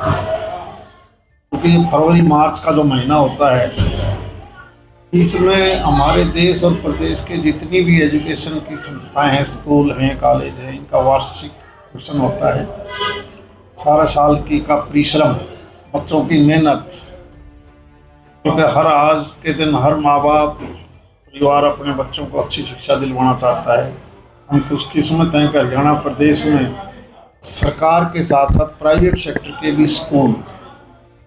क्योंकि फरवरी मार्च का जो महीना होता है, इसमें हमारे देश और प्रदेश के जितनी भी एजुकेशन की संस्थाएं हैं, स्कूल हैं, कॉलेज हैं, इनका वार्षिक फंक्शन होता है। सारा साल की का परिश्रम, बच्चों की मेहनत, क्योंकि हर आज के दिन हर माँ बाप परिवार अपने बच्चों को अच्छी शिक्षा दिलवाना चाहता है। हम खुशकिस्मत हैं कि हरियाणा प्रदेश में सरकार के साथ साथ प्राइवेट सेक्टर के भी स्कूल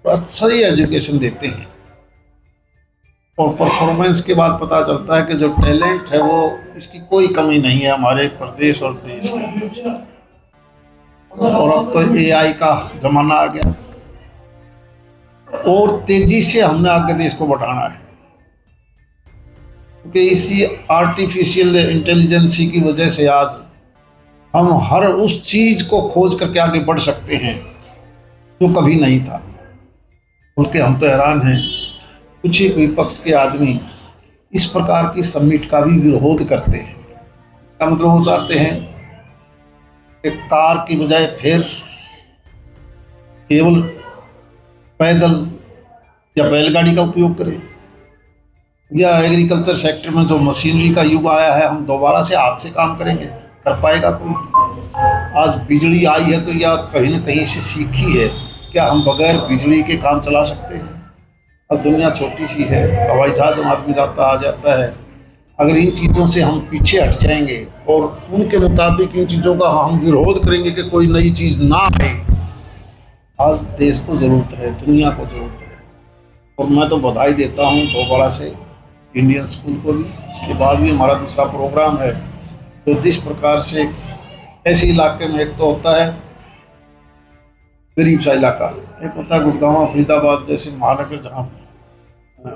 अच्छा ही एजुकेशन देते हैं, और परफॉर्मेंस के बाद पता चलता है कि जो टैलेंट है वो इसकी कोई कमी नहीं है हमारे प्रदेश और देश के अंदर। और अब तो एआई का जमाना आ गया, और तेजी से हमने आगे देश को बढ़ाना है, क्योंकि इसी आर्टिफिशियल इंटेलिजेंसी की वजह से आज हम हर उस चीज को खोज करके आगे बढ़ सकते हैं जो कभी नहीं था। उसके हम तो हैरान हैं, कुछ ही विपक्ष के आदमी इस प्रकार की समिट का भी विरोध करते हैं। क्या मतलब, वो चाहते हैं कि कार की बजाय फिर केवल पैदल या बैलगाड़ी का उपयोग करें, या एग्रीकल्चर सेक्टर में जो मशीनरी का युग आया है हम दोबारा से हाथ से काम करेंगे? कर पाएगा कोई? आज बिजली आई है तो या कहीं न कहीं से सीखी है, क्या हम बगैर बिजली के काम चला सकते हैं? अब दुनिया छोटी सी है, हवाई जहाज में आदमी जाता आ जाता है। अगर इन चीज़ों से हम पीछे हट जाएंगे और उनके मुताबिक इन चीज़ों का हम विरोध करेंगे कि कोई नई चीज़ ना आए, आज देश को ज़रूरत है, दुनिया को ज़रूरत है। और मैं तो बधाई देता हूँ दोबारा से इंडियन स्कूल को भी। इसके बाद भी हमारा दूसरा प्रोग्राम है, तो जिस प्रकार से ऐसे इलाके में एक तो होता है गरीब सा इलाका, एक होता है गुड़गांव फरीदाबाद जैसे महानगर जहाँ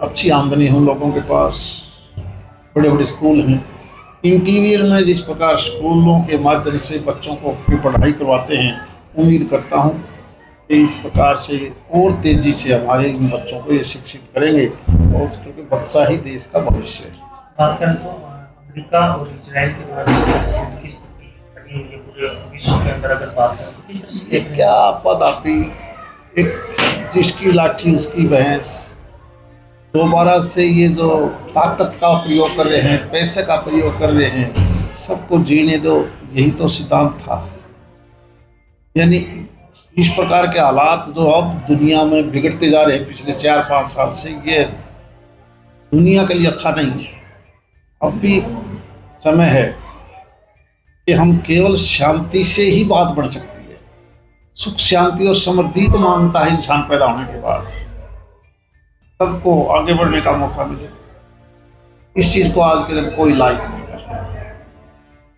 अच्छी आमदनी हो लोगों के पास, बड़े बड़े स्कूल हैं। इंटीरियर में जिस प्रकार स्कूलों के माध्यम से बच्चों को अपनी पढ़ाई करवाते हैं, उम्मीद करता हूँ कि इस प्रकार से और तेज़ी से हमारे इन बच्चों को ये शिक्षित करेंगे, और क्योंकि बच्चा ही देश का भविष्य है। बात करें तो अमेरिका और इजराइल के द्वारा की स्थिति बनी हुई है पूरे विश्व के अंदर, अगर बात करें तो किस तरह से क्या पदापी, एक जिसकी लाठी उसकी भैंस, दोबारा से ये जो ताकत का प्रयोग कर रहे हैं, पैसे का प्रयोग कर रहे हैं, सबको जीने दो, यही तो सिद्धांत था। यानी इस प्रकार के हालात जो अब दुनिया में बिगड़ते जा रहे हैं पिछले 4-5 साल से, ये दुनिया के लिए अच्छा नहीं है। अब भी समय है कि हम केवल शांति से ही बात बढ़ सकती है। सुख शांति और समृद्धि तो मांगता है इंसान पैदा होने के बाद, सबको आगे बढ़ने का मौका मिले। इस चीज को आज के दिन कोई लाइक नहीं कर रहा।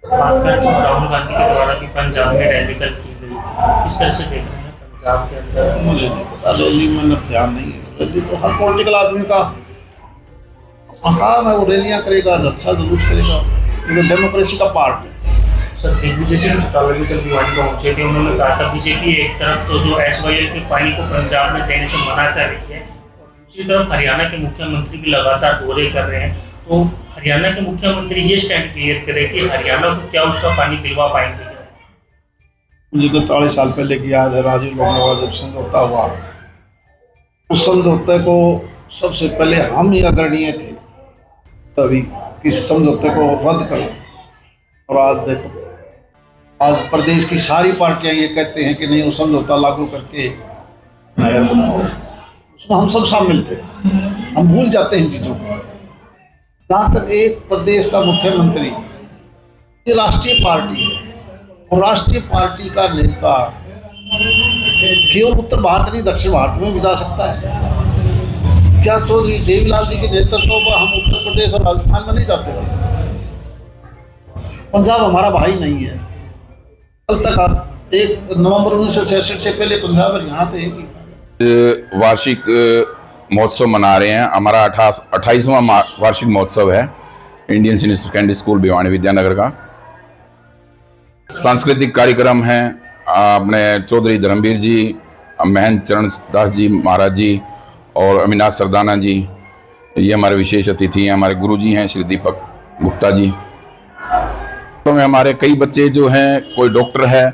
बात करें तो राहुल गांधी के द्वारा भी पंजाब में रैली की गई, किस तरह से देख रहे हैं पंजाब के अंदर? मुझे नहीं पता, रैली में ध्यान नहीं है। रैली तो हर पॉलिटिकल आदमी का काम है, वो रैलियाँ करेगा, अच्छा जुलूस करेगा, ये डेमोक्रेसी का पार्ट है। सर, दिग्विजय सिंह चौटाला भी कल भिवानी पहुंचे थे, उन्होंने कहा था बीजेपी एक तरफ तो जो SYL के पानी को पंजाब में देने से मना कर रही है, और दूसरी तरफ हरियाणा के मुख्यमंत्री भी लगातार दौरे कर रहे हैं। तो हरियाणा के मुख्यमंत्री ये स्टैंड क्लियर करे कि हरियाणा को क्या उसका पानी दिलवा पाएंगे? मुझे तो 40 साल पहले की याद है, राजीव लोनावाला जब समझौता हुआ, उस समझौते को सबसे पहले हम ही अग्रणीय थे तभी कि समझौते को रद्द करो। और आज देखो, आज प्रदेश की सारी पार्टियां ये कहते हैं कि नहीं, वो समझौता लागू करके नहर बनाओ। उसमें हम सब शामिल थे, हम भूल जाते हैं चीज़ों को। जहाँ तक एक प्रदेश का मुख्यमंत्री, ये राष्ट्रीय पार्टी है, और राष्ट्रीय पार्टी का नेता केवल उत्तर भारत नहीं दक्षिण भारत में भी जा सकता है। क्या चौधरी देवीलाल जी के नेतृत्व में हम उत्तर प्रदेश और राजस्थान में नहीं जाते थे? पंजाब हमारा भाई नहीं है। कल तक आप 1 नवंबर 1966 से पहले पंजाब हरियाणा तो एक ही। वार्षिक महोत्सव मना रहे हैं। हमारा 28वां वार्षिक महोत्सव है Indian senior secondary school Bhiwani Vidyanagar का। सांस्कृतिक कार्यक्रम हैं, अपने चौधरी धर्मवीर जी, महंत चरण दास जी महाराज जी और अविनाश सरदाना जी, ये हमारे विशेष अतिथि हैं। हमारे गुरुजी हैं श्री दीपक गुप्ता जी। तो में हमारे कई बच्चे जो हैं, कोई डॉक्टर है,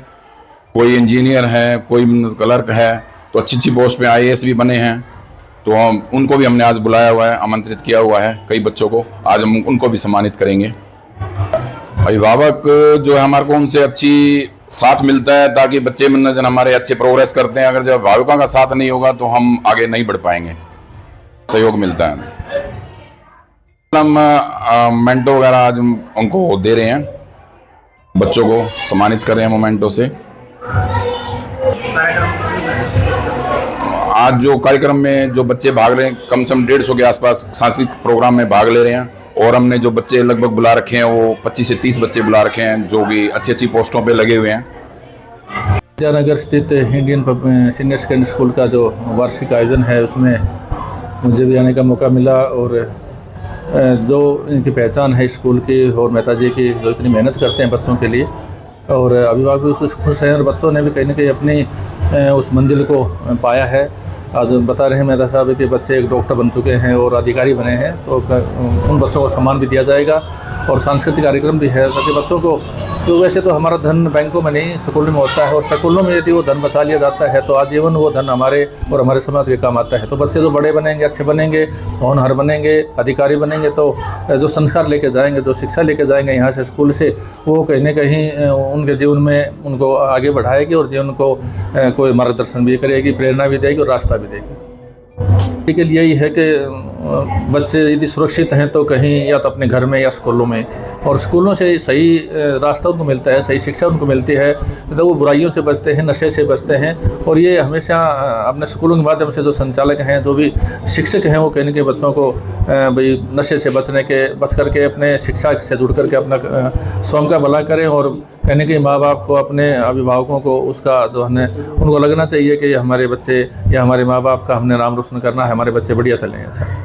कोई इंजीनियर है, कोई क्लर्क है, तो अच्छी अच्छी पोस्ट पे IAS भी बने हैं, तो उनको भी हमने आज बुलाया हुआ है, आमंत्रित किया हुआ है कई बच्चों को। आज हम उनको भी सम्मानित करेंगे। अभिभावक जो है हमारे को उनसे अच्छी साथ मिलता है, ताकि बच्चे मनोरंजन हमारे अच्छे प्रोग्रेस करते हैं। अगर जब अभिभावकों का साथ नहीं होगा तो हम आगे नहीं बढ़ पाएंगे, सहयोग मिलता है। हम मोमेंटो वगैरह आज उनको दे रहे हैं, बच्चों को सम्मानित कर रहे हैं मोमेंटो से। आज जो कार्यक्रम में जो बच्चे भाग रहे हैं, कम से कम 150 के आसपास सांस्कृतिक प्रोग्राम में भाग ले रहे हैं। और हमने जो बच्चे लगभग बुला रखे हैं वो 25 से 30 बच्चे बुला रखे हैं, जो भी अच्छी अच्छी पोस्टों पे लगे हुए हैं। विद्यानगर स्थित इंडियन सीनियर सेकेंडरी स्कूल का जो वार्षिक आयोजन है, उसमें मुझे भी आने का मौका मिला। और जो इनकी पहचान है स्कूल की और मेहता जी की, जो इतनी मेहनत करते हैं बच्चों के लिए, और अभिभावक भी उससे खुश हैं और बच्चों ने भी कहीं ना कहीं अपनी उस मंजिल को पाया है। आज बता रहे हैं मेहता साहब कि बच्चे एक डॉक्टर बन चुके हैं और अधिकारी बने हैं, तो उन बच्चों को सम्मान भी दिया जाएगा। और सांस्कृतिक कार्यक्रम भी है ताकि बच्चों को, तो वैसे तो हमारा धन बैंकों में नहीं, स्कूलों में होता है, और स्कूलों में यदि वो धन बचा लिया जाता है तो आजीवन वो धन हमारे और हमारे समाज के काम आता है। तो बच्चे जो बड़े बनेंगे, अच्छे बनेंगे, होनहार बनेंगे, अधिकारी बनेंगे, तो जो संस्कार लेके जाएंगे, जो शिक्षा लेके जाएंगे यहाँ से स्कूल से, वो कहीं ना कहीं उनके जीवन में उनको आगे बढ़ाएगी और जीवन को कोई मार्गदर्शन भी करेगी, प्रेरणा भी देगी और रास्ता भी देगी। के लिए यही है कि बच्चे यदि सुरक्षित हैं तो कहीं या तो अपने घर में या स्कूलों में, और स्कूलों से सही रास्ता उनको मिलता है, सही शिक्षा उनको मिलती है, तो वो बुराइयों से बचते हैं, नशे से बचते हैं। और ये हमेशा अपने स्कूलों के माध्यम से जो संचालक हैं, जो भी शिक्षक हैं, वो कहीं ना कहीं बच्चों को भाई नशे से बच करके अपने शिक्षा से जुड़ करके अपना स्वयं का भला करें। और कहने के माँ बाप को, अपने अभिभावकों को उसका जो है उनको लगना चाहिए कि हमारे बच्चे या हमारे माँ बाप का हमने नाम रोशन करना है, हमारे बच्चे बढ़िया चलें। अच्छा।